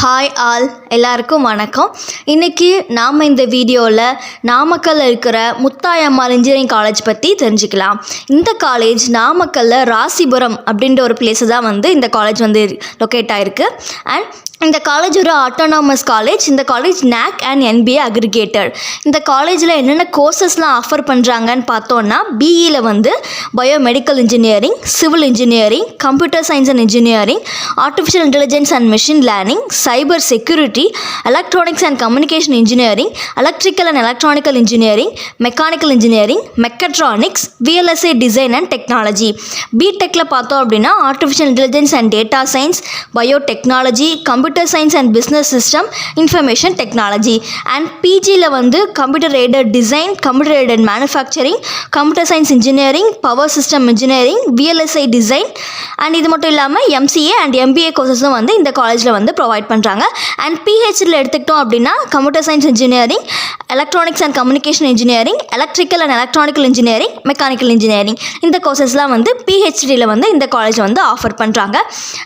Hi all எல்லாருக்கும் வணக்கம். இன்றைக்கி நாம் இந்த வீடியோவில் நாமக்கல்லில் இருக்கிற முத்தாயம்மாள் இன்ஜினியரிங் காலேஜ் பற்றி தெரிஞ்சுக்கலாம். இந்த காலேஜ் நாமக்கல்லில் ராசிபுரம் அப்படின்ற ஒரு பிளேஸு தான் இந்த காலேஜ் லொக்கேட் ஆகிருக்கு. அண்ட் இந்த காலேஜ் ஒரு ஆட்டோனாமஸ் காலேஜ். இந்த college NAC and NBA accredited. இந்த காலேஜில் என்னென்ன கோர்சஸ்லாம் ஆஃபர் பண்ணுறாங்கன்னு பார்த்தோன்னா, பிஇயில் biomedical engineering, civil engineering, computer science and engineering, artificial intelligence and machine learning, cyber security, electronics and communication engineering, electrical and electronical engineering, mechanical engineering, mechatronics, VLSI design and technology. பிடெக்கில் பார்த்தோம் அப்படின்னா artificial intelligence and data science, biotechnology, computer science and business system, information technology. And பிஜியில் computer aided design, computer aided manufacturing, computer science engineering, power system engineering, VLSI design. And இது மட்டும் இல்லாமல் MCA and MBA கோர்சஸும் இந்த காலேஜில் provide பண்ணுறாங்க. And PhDயில் எடுத்துக்கிட்டோம் அப்படின்னா computer science engineering, electronics and communication engineering, electrical and electronical engineering, mechanical engineering. இந்த கோர்சஸ்லாம் PhDயில் இந்த காலேஜ் ஆஃபர் பண்ணுறாங்க.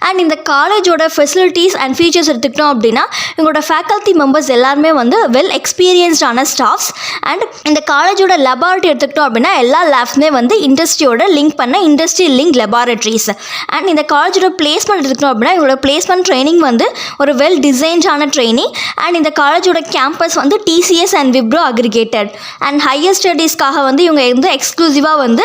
அண்ட் இந்த காலேஜோட ஃபெசிலிட்டிஸ் அண்ட் ஃபீச்சர்ஸ் எடுத்துக்கிட்டோம் அப்படின்னா, எங்களோட ஃபேக்கல்ட்டி மெம்பர்ஸ் எல்லாருமே வெல் எக்ஸ்பீரியன்ஸ்டான ஸ்டாஃப்ஸ். அண்ட் இந்த காலேஜோட லெபார்ட்டரி எடுத்துக்கிட்டோம் அப்படின்னா எல்லா லேப்ஸுமே இண்டஸ்ட்ரியோட லிங்க் பண்ண இண்டஸ்ட்ரி லிங்க் லெபார்ட்டரிஸ். அண்ட் இந்த காலேஜோட பிளேஸ்மெண்ட் எடுத்துக்கிட்டோம் அப்படின்னா எங்களோட பிளேஸ்மெண்ட் ட்ரைனிங் ஒரு வெல் டிசைன்டான ட்ரைனிங். அண்ட் இந்த காலேஜோட campus TCS and Wipro accredited. And higher ஸ்டடீஸ்க்காக இவங்க எக்ஸ்க்ளூசிவாக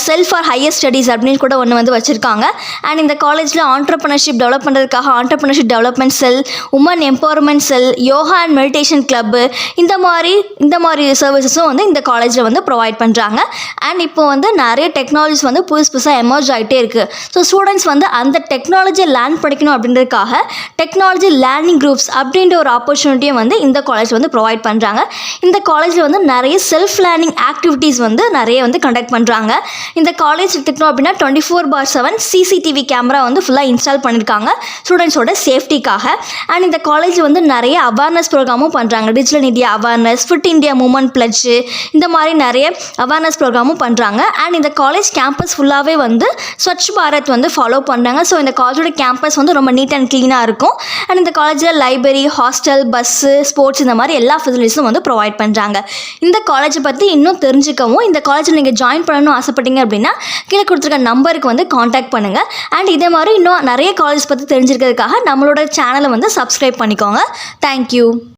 செல்ஃப் ஃபார் ஹையர் ஸ்டடீஸ் அப்படின்னு கூட ஒன்று வச்சுருக்காங்க. அண்ட் இந்த காலேஜில் ஆண்டர்ப்ரனர்ஷிப் டெவலப் பண்ணுறதுக்காக entrepreneurship development cell, women empowerment cell, yoga and meditation club, இந்த மாதிரி சர்வீசஸும் இந்த காலேஜில் ப்ரொவைட் பண்ணுறாங்க. அண்ட் இப்போ நிறைய டெக்னாலஜிஸ் புதுசாக எமர்ஜ் ஆகிட்டே இருக்குது. ஸோ ஸ்டூடெண்ட்ஸ் அந்த டெக்னாலஜியை லேர்ன் படிக்கணும் அப்படின்றதுக்காக டெக்னாலஜி லேர்னிங் குரூப்ஸ் அப்படின்ற ஒரு ஆப்பர்ச்சுனிட்டியும் இந்த காலேஜ் ப்ரொவைட் பண்ணுறாங்க. இந்த காலேஜில் நிறைய செல்ஃப் லேர்னிங் ஆக்டிவிட்டீஸ் நிறைய கண்டக்ட் பண்ணுறாங்க. இந்த காலேஜ் எடுத்துக்கிட்டோம் அப்படின்னா 24/7 CCTV கேமரா ஃபுல்லாக இன்ஸ்டால் பண்ணியிருக்காங்க ஸ்டூடெண்ட்ஸோட சேஃப்டிக்காக. அண்ட் இந்த காலேஜ் நிறைய அவேர்னஸ் ப்ரோக்ராமும் பண்ணுறாங்க. Digital India awareness, fit India moment fledged, இந்த மாதிரி நிறைய அவேர்னஸ் ப்ரோக்ராமும் பண்ணுறாங்க. அண்ட் இந்த காலேஜ் கேம்பஸ் ஃபுல்லாகவே ஸ்வச் பாரத் ஃபாலோ பண்ணுறாங்க. ஸோ இந்த காலேஜோட கேம்பஸ் ரொம்ப நீட் அண்ட் க்ளீனாக இருக்கும். அண்ட் இந்த காலேஜில் லைப்ரரி, ஹாஸ்டல், பஸ்ஸு, ஸ்போர்ட்ஸ், இந்த மாதிரி எல்லா ஃபெசிலிட்டிஸும் ப்ரொவைட் பண்ணுறாங்க. இந்த காலேஜை பற்றி இன்னும் தெரிஞ்சுக்கவும், இந்த காலேஜில் நீங்கள் ஜாயின் பண்ணணும்னு ஆசைப்பட்டீங்க அப்படின்னா கீழே கொடுத்துருக்க நம்பருக்கு காண்டாக்ட் பண்ணுங்கள். அண்ட் இதே மாதிரி இன்னும் நிறைய காலேஜ் பற்றி தெரிஞ்சிருக்கிறதுக்காக நம்மளோட சேனலை சப்ஸ்கிரைப் பண்ணிக்கோங்க. தேங்க்யூ.